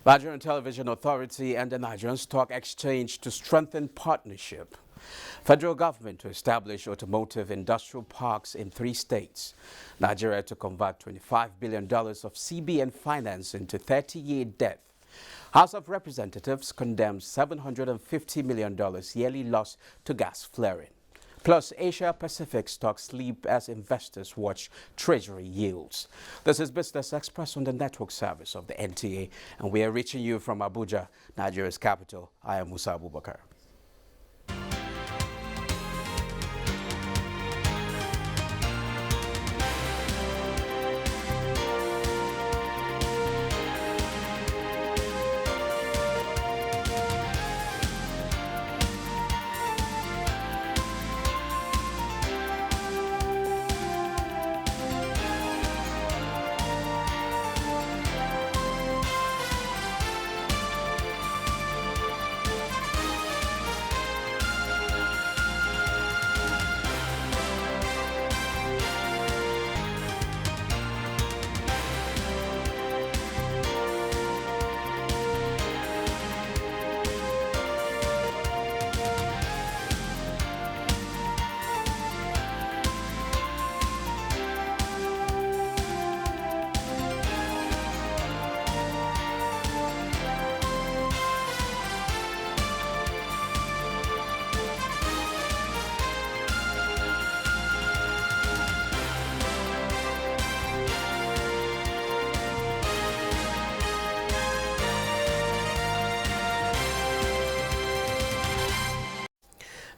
Nigerian Television Authority and the Nigerian Stock Exchange to strengthen partnership. Federal government to establish automotive industrial parks in 3 states. Nigeria to convert $25 billion of CBN finance into 30-year debt. House of Representatives condemns $750 million yearly loss to gas flaring. Plus, Asia-Pacific stocks sleep as investors watch Treasury yields. This is Business Express on the network service of the NTA, and we are reaching you from Abuja, Nigeria's capital. I am Musa Abubakar.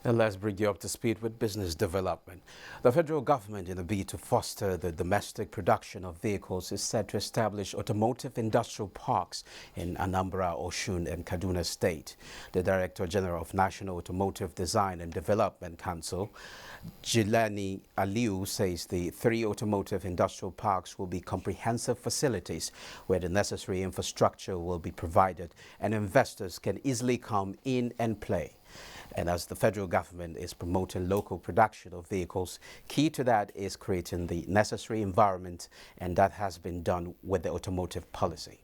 And let's bring you up to speed with business development. The federal government, in a bid to foster the domestic production of vehicles, is set to establish automotive industrial parks in Anambra, Osun, and Kaduna State. The Director General of National Automotive Design and Development Council, Jilani Aliu, says the 3 automotive industrial parks will be comprehensive facilities where the necessary infrastructure will be provided and investors can easily come in and play. And as the federal government is promoting local production of vehicles, key to that is creating the necessary environment, and that has been done with the automotive policy.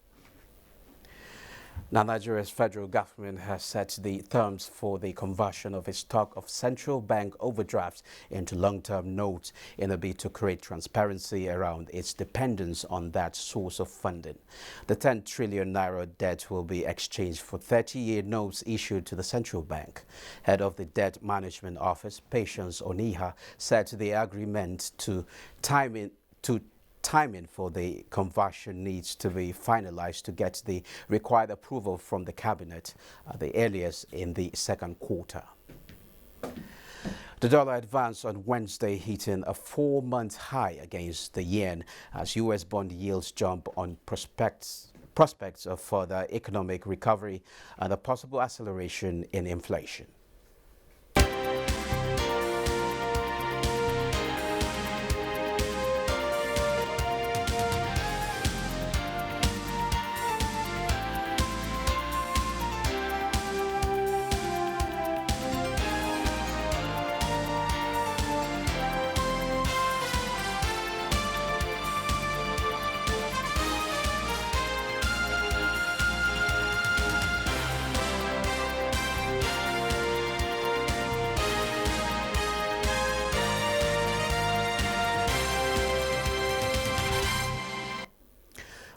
Now, Nigeria's federal government has set the terms for the conversion of its stock of central bank overdrafts into long-term notes in a bid to create transparency around its dependence on that source of funding. The 10 trillion naira debt will be exchanged for 30-year notes issued to the central bank. Head of the Debt Management Office, Patience Oniha, said the agreement to timing for the conversion needs to be finalized to get the required approval from the cabinet at the earliest in the second quarter. The dollar advanced on Wednesday, hitting a 4-month high against the yen as U.S. bond yields jump on prospects of further economic recovery and a possible acceleration in inflation.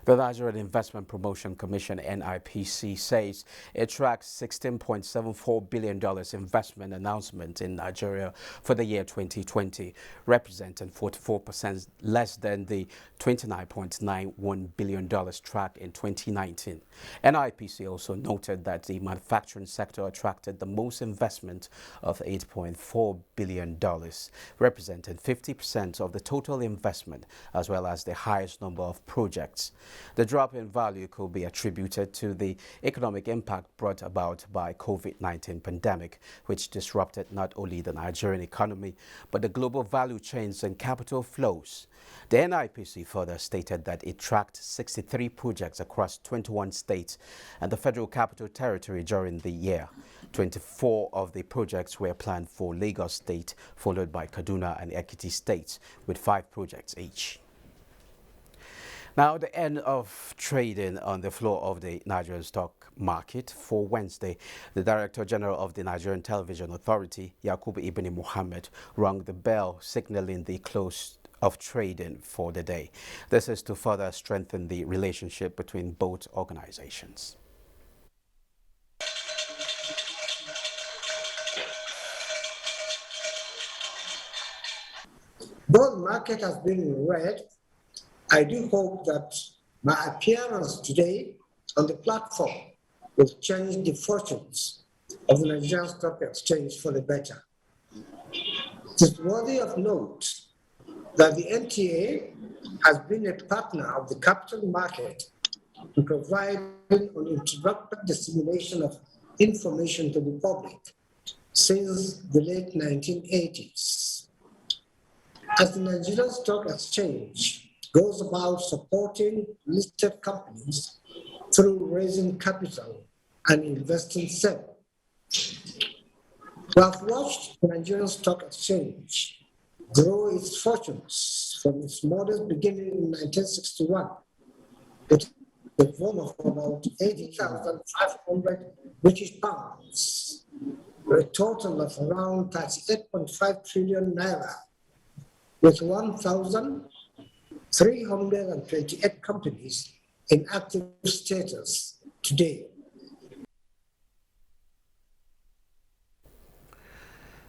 The Nigerian Investment Promotion Commission, NIPC, says it tracks $16.74 billion investment announcement in Nigeria for the year 2020, representing 44% less than the $29.91 billion tracked in 2019. NIPC also noted that the manufacturing sector attracted the most investment of $8.4 billion, representing 50% of the total investment, as well as the highest number of projects. The drop in value could be attributed to the economic impact brought about by COVID-19 pandemic, which disrupted not only the Nigerian economy, but the global value chains and capital flows. The NIPC further stated that it tracked 63 projects across 21 states and the Federal Capital Territory during the year. 24 of the projects were planned for Lagos State, followed by Kaduna and Ekiti states, with 5 projects each. Now, the end of trading on the floor of the Nigerian stock market for Wednesday, the Director General of the Nigerian Television Authority, Yakubu Ibn Muhammad, rang the bell, signaling the close of trading for the day. This is to further strengthen the relationship between both organizations. Though the market has been in red, I do hope that my appearance today on the platform will change the fortunes of the Nigerian Stock Exchange for the better. It is worthy of note that the NTA has been a partner of the capital market in providing uninterrupted dissemination of information to the public since the late 1980s. As the Nigerian Stock Exchange goes about supporting listed companies through raising capital and investing sale, we have watched the Nigerian Stock Exchange grow its fortunes from its modest beginning in 1961 with a volume of about 80,500 British pounds, a total of around 38.5 trillion naira, with 1,328 companies in active status today.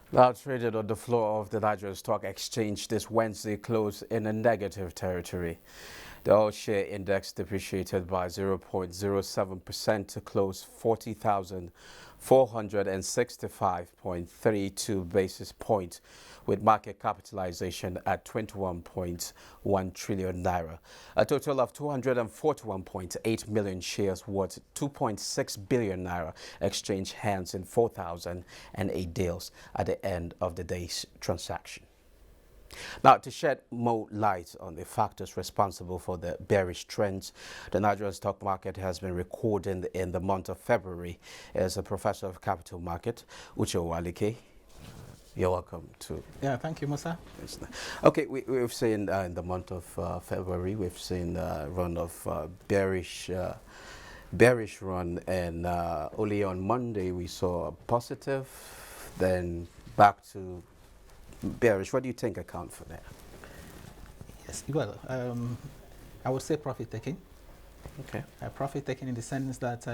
Now traded on the floor of the Nigerian Stock Exchange this Wednesday closed in a negative territory. The all share index depreciated by 0.07% to close 40,465.32 basis points, with market capitalization at 21.1 trillion naira. A total of 241.8 million shares worth 2.6 billion naira exchanged hands in 4,008 deals at the end of the day's transaction. Now, to shed more light on the factors responsible for the bearish trends the Nigerian stock market has been recording in the month of February, is a professor of capital market, Uche Walike. You're welcome to. Yeah, thank you, Musa. Okay, we've seen in the month of February, we've seen a run of bearish run, and only on Monday we saw a positive, then back to bearish. What do you think account for that? Yes, well, I would say profit taking. Okay. Profit taking in the sense that,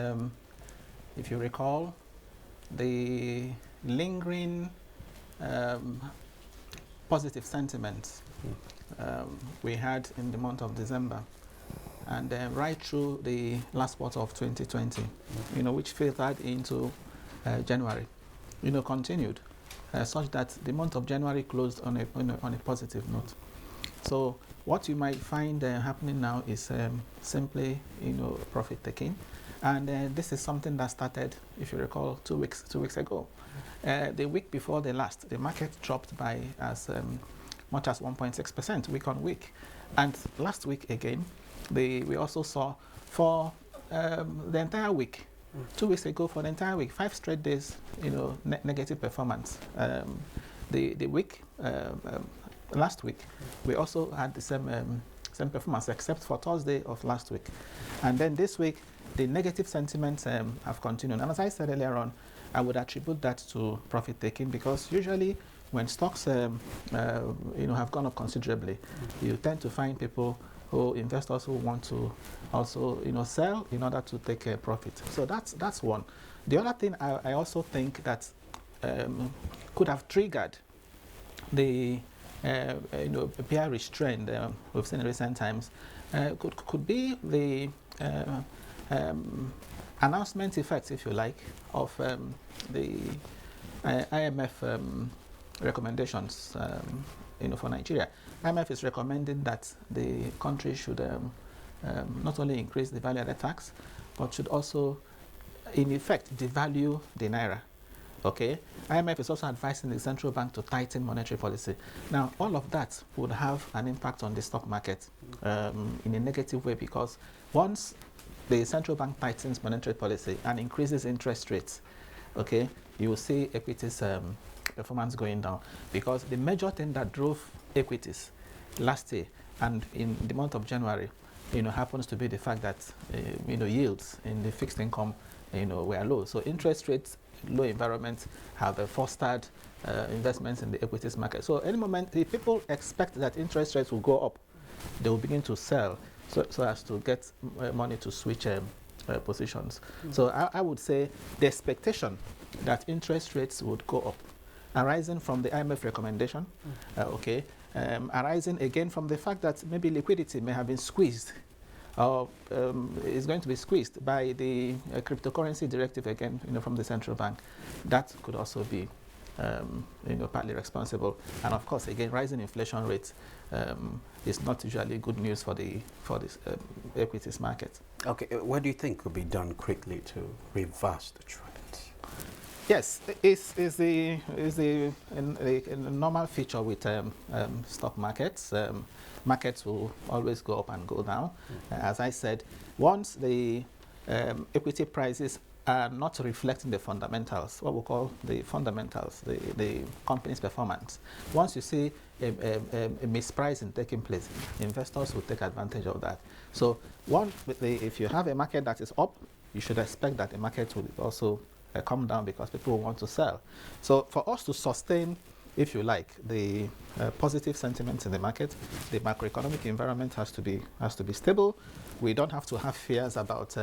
if you recall, the lingering positive sentiment we had in the month of December and right through the last quarter of 2020, which filtered into January, continued. Such that the month of January closed on a positive note. So what you might find happening now is simply profit taking, and this is something that started, if you recall, two weeks ago. The week before the last, the market dropped by as much as 1.6% week on week, and last week again, we also saw for the entire week. 2 weeks ago, for the entire week, 5 straight days, negative performance. The week last week, we also had the same performance, except for Thursday of last week. And then this week, the negative sentiments have continued. And as I said earlier on, I would attribute that to profit taking, because usually when stocks have gone up considerably, you tend to find investors who want to also sell in order to take a profit. So that's one. The other thing I also think that could have triggered the bearish trend we've seen in recent times could be the announcement effect, if you like, of the IMF recommendations for Nigeria. IMF is recommending that the country should not only increase the value-added tax, but should also, in effect, devalue the naira. Okay. IMF is also advising the central bank to tighten monetary policy. Now, all of that would have an impact on the stock market in a negative way, because once the central bank tightens monetary policy and increases interest rates, okay, you will see equities performance going down, because the major thing that drove equities last year and in the month of January happens to be the fact that yields in the fixed income were low. So interest rates low environment have fostered investments in the equities market. So any moment the people expect that interest rates will go up, they will begin to sell so as to get money to switch positions. So I would say the expectation that interest rates would go up, arising from the IMF recommendation, arising again from the fact that maybe liquidity may have been squeezed or is going to be squeezed by the cryptocurrency directive again, from the central bank. That could also be, partly responsible. And of course, again, rising inflation rates is not usually good news for this equities market. Okay, what do you think could be done quickly to reverse the trend? Yes, it's a normal feature with stock markets. Markets will always go up and go down. As I said, once the equity prices are not reflecting the fundamentals, what we call the fundamentals, the company's performance. Once you see a mispricing taking place, investors will take advantage of that. So if you have a market that is up, you should expect that the market will also come down because people want to sell. So for us to sustain, if you like, the positive sentiments in the market, the macroeconomic environment has to be stable. We don't have to have fears about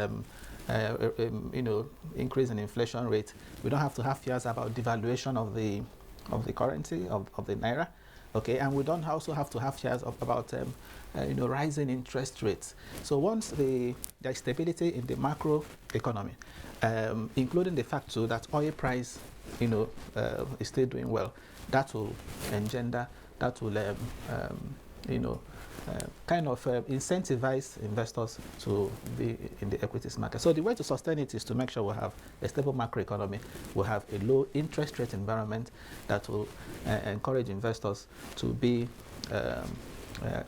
increase in inflation rate. We don't have to have fears about devaluation of the currency of the naira. Okay, and we don't also have to have fears about rising interest rates. So once there is stability in the macro economy, including the fact too that oil price is still doing well, that will engender, that will incentivize investors to be in the equities market. So the way to sustain it is to make sure we have a stable macroeconomy, we have a low interest rate environment that will encourage investors to be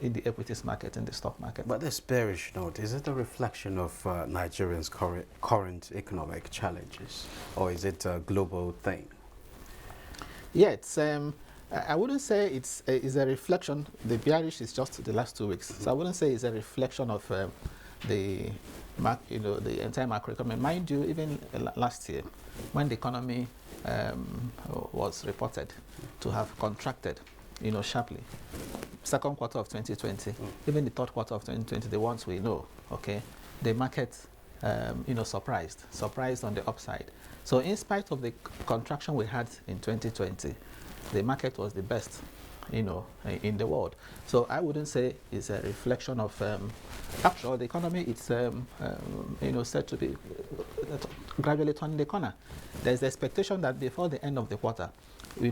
in the equities market, in the stock market. But this bearish note, is it a reflection of Nigerians' current economic challenges, or is it a global thing? Yeah, it's I wouldn't say it's a reflection. The bearish is just the last 2 weeks, so I wouldn't say it's a reflection of the entire macroeconomy. Mind you, even last year, when the economy was reported to have contracted, sharply, second quarter of 2020, even the third quarter of 2020, the ones we know, okay, the market, surprised on the upside. So in spite of the contraction we had in 2020, the market was the best, in the world. So I wouldn't say it's a reflection of actually the economy. It's said to be gradually turning the corner. There's the expectation that before the end of the quarter, we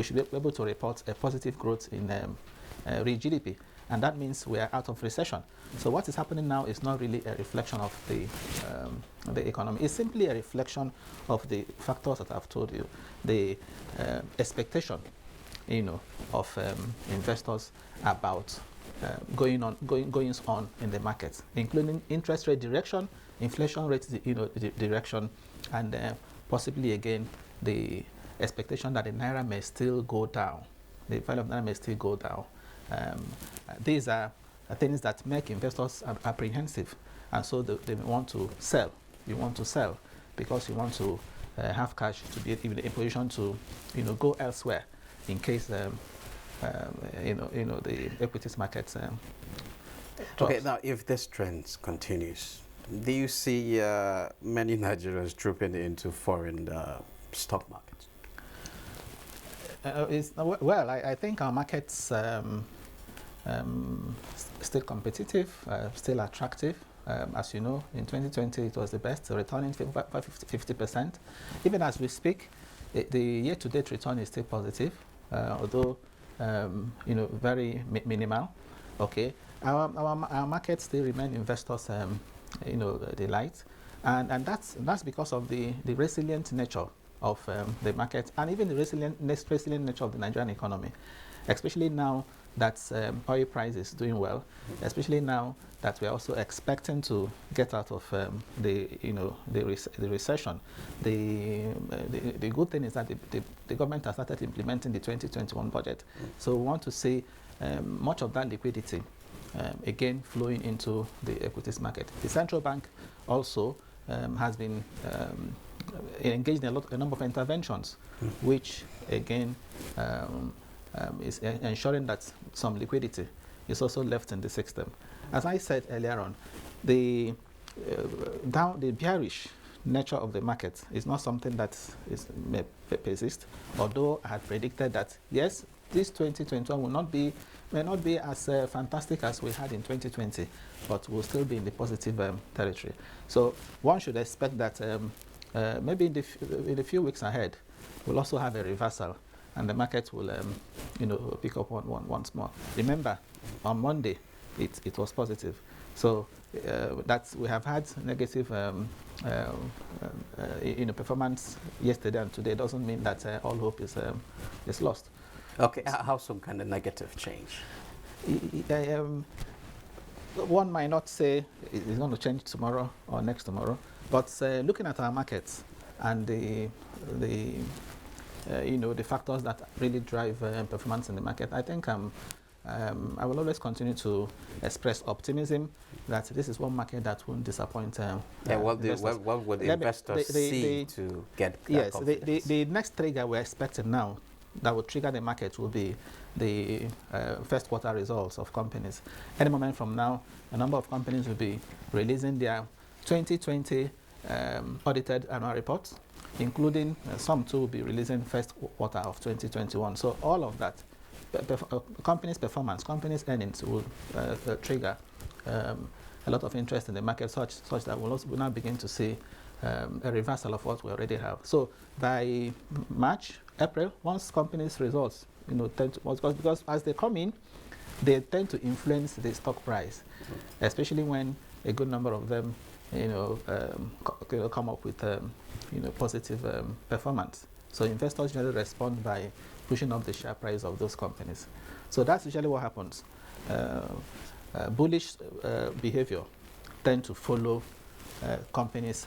should be able to report a positive growth in real GDP, and that means we are out of recession. So what is happening now is not really a reflection of the economy. It's simply a reflection of the factors that I've told you, the expectation, of investors about going on in the market, including interest rate direction, inflation rate, direction, and possibly again the expectation that the naira may still go down, the value of naira may still go down. These are things that make investors apprehensive, and so they want to sell. You want to sell because you want to have cash to be in a position to go elsewhere in case the equities markets Okay, now if this trend continues, do you see many Nigerians trooping into foreign stock markets? Well, I think our markets still competitive, still attractive. As you know, in 2020 it was the best, returning 50%. Even as we speak, the year-to-date return is still positive, although very minimal. Okay, our markets still remain investors, delight, and that's because of the resilient nature of the market, and even the resilient nature of the Nigerian economy, especially now that oil price is doing well, especially now that we're also expecting to get out of the recession. The good thing is that the government has started implementing the 2021 budget. So we want to see much of that liquidity again flowing into the equities market. The central bank also has been engaged in a number of interventions, which again is ensuring that some liquidity is also left in the system. As I said earlier on, the bearish nature of the market is not something that may persist, although I had predicted that yes, this 2021 may not be as fantastic as we had in 2020, but will still be in the positive territory. So one should expect that maybe in a few weeks ahead, we'll also have a reversal, and the market will pick up once more. Remember, on Monday, it was positive. So we have had negative performance yesterday and today. Doesn't mean that all hope is lost. Okay, how some kind of negative change? One might not say it's going to change tomorrow or next tomorrow, but looking at our markets and the factors that really drive performance in the market, I think I will always continue to express optimism that this is one market that won't disappoint. What would investors see to get that confidence? Yes, the next trigger we're expecting now that will trigger the market will be the first quarter results of companies. Any moment from now, a number of companies will be releasing their 2020 audited annual reports, including some too will be releasing first quarter of 2021. So all of that, companies' performance, companies' earnings will trigger a lot of interest in the market, such that we'll now begin to see a reversal of what we already have. So by March, April, once companies' results, tend to, because as they come in, they tend to influence the stock price, especially when a good number of them, come up with, positive performance. So investors generally respond by pushing up the share price of those companies. So that's usually what happens. Bullish behavior tend to follow companies,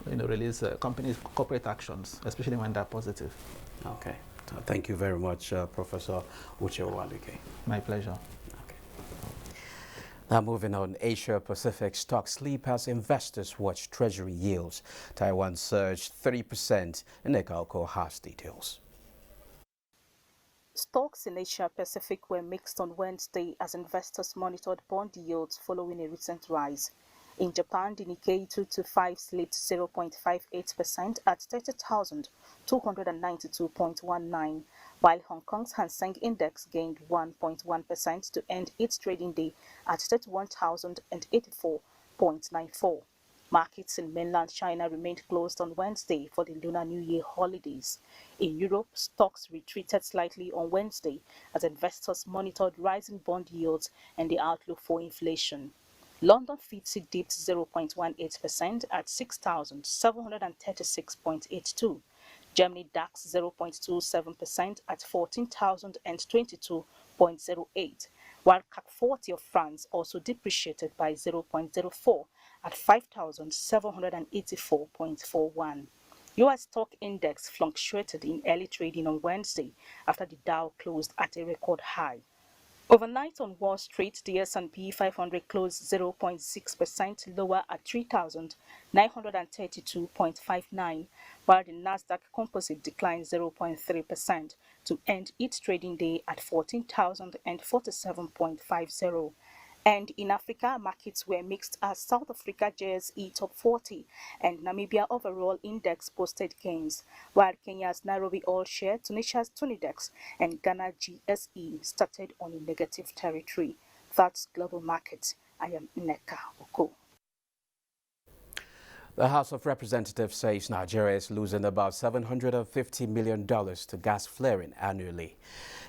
release companies' corporate actions, especially when they're positive. Okay. Thank you very much, Professor Uche Owaluke. My pleasure. Okay. Now moving on, Asia Pacific stock sleep as investors watch Treasury yields. Taiwan surged 30%. Nekalko has details. Stocks in Asia Pacific were mixed on Wednesday as investors monitored bond yields following a recent rise. In Japan, the Nikkei 225 slipped 0.58% at 30,292.19, while Hong Kong's Hang Seng Index gained 1.1% to end its trading day at 31,084.94. Markets in mainland China remained closed on Wednesday for the Lunar New Year holidays. In Europe, stocks retreated slightly on Wednesday as investors monitored rising bond yields and the outlook for inflation. London FTSE dipped 0.18% at 6,736.82. Germany DAX 0.27% at 14,022.08, while CAC 40 of France also depreciated by 0.04 at 5,784.41. U.S. stock index fluctuated in early trading on Wednesday after the Dow closed at a record high. Overnight on Wall Street, the S&P 500 closed 0.6% lower at 3,932.59, while the Nasdaq Composite declined 0.3% to end its trading day at 14,047.50. And in Africa, markets were mixed as South Africa JSE Top 40 and Namibia Overall Index posted gains, while Kenya's Nairobi All Share, Tunisia's Tunidex, and Ghana GSE started on a negative territory. That's Global Markets. I am Nneka Oko. The House of Representatives says Nigeria is losing about $750 million to gas flaring annually.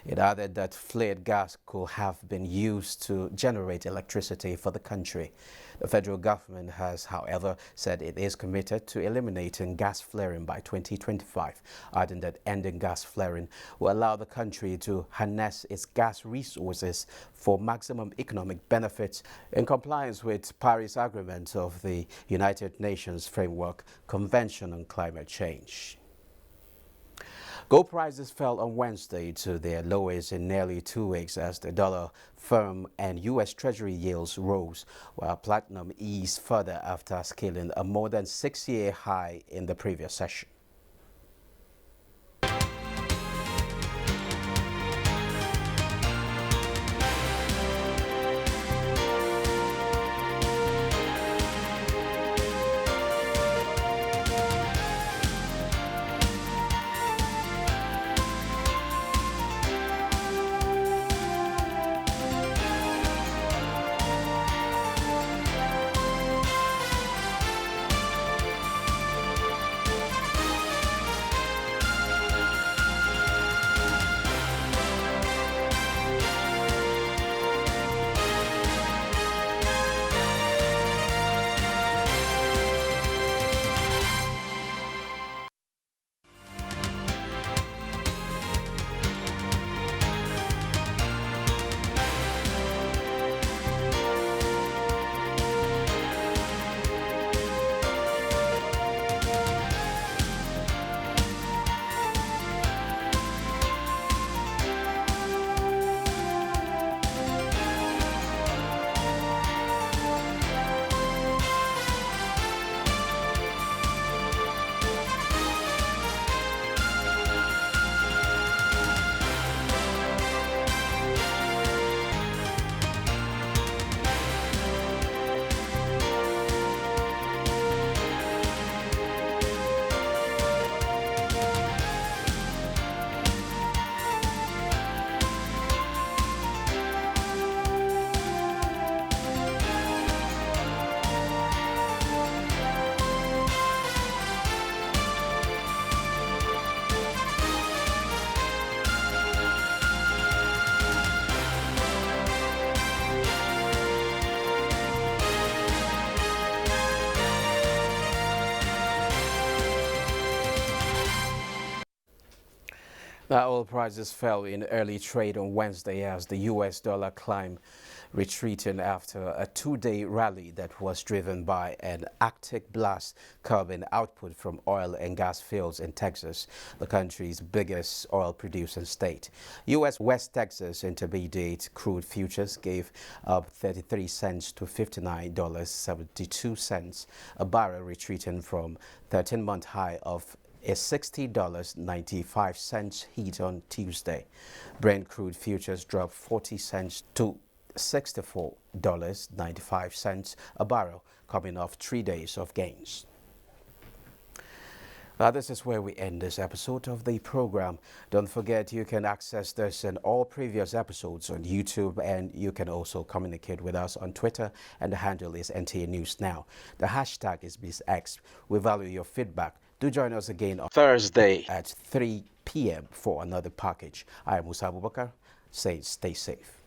It added that flared gas could have been used to generate electricity for the country. The federal government has, however, said it is committed to eliminating gas flaring by 2025, adding that ending gas flaring will allow the country to harness its gas resources for maximum economic benefits in compliance with Paris Agreement of the United Nations Framework Convention on Climate Change. Gold prices fell on Wednesday to their lowest in nearly 2 weeks as the dollar firm and U.S. Treasury yields rose, while platinum eased further after scaling a more than 6-year high in the previous session. The oil prices fell in early trade on Wednesday as the U.S. dollar climbed, retreating after a 2-day rally that was driven by an Arctic blast curbing output from oil and gas fields in Texas, the country's biggest oil producing state. U.S. West Texas intermediate crude futures gave up 33 cents to $59.72 a barrel, retreating from 13-month high of a $60.95 hit on Tuesday. Brent crude futures dropped 40 cents to $64.95 a barrel, coming off 3 days of gains. Now, this is where we end this episode of the program. Don't forget you can access this and all previous episodes on YouTube, and you can also communicate with us on Twitter, and the handle is NTA News Now. The hashtag is BizX. We value your feedback. Do join us again on Thursday at 3 p.m. for another package. I am Musa Abubakar, saying stay safe.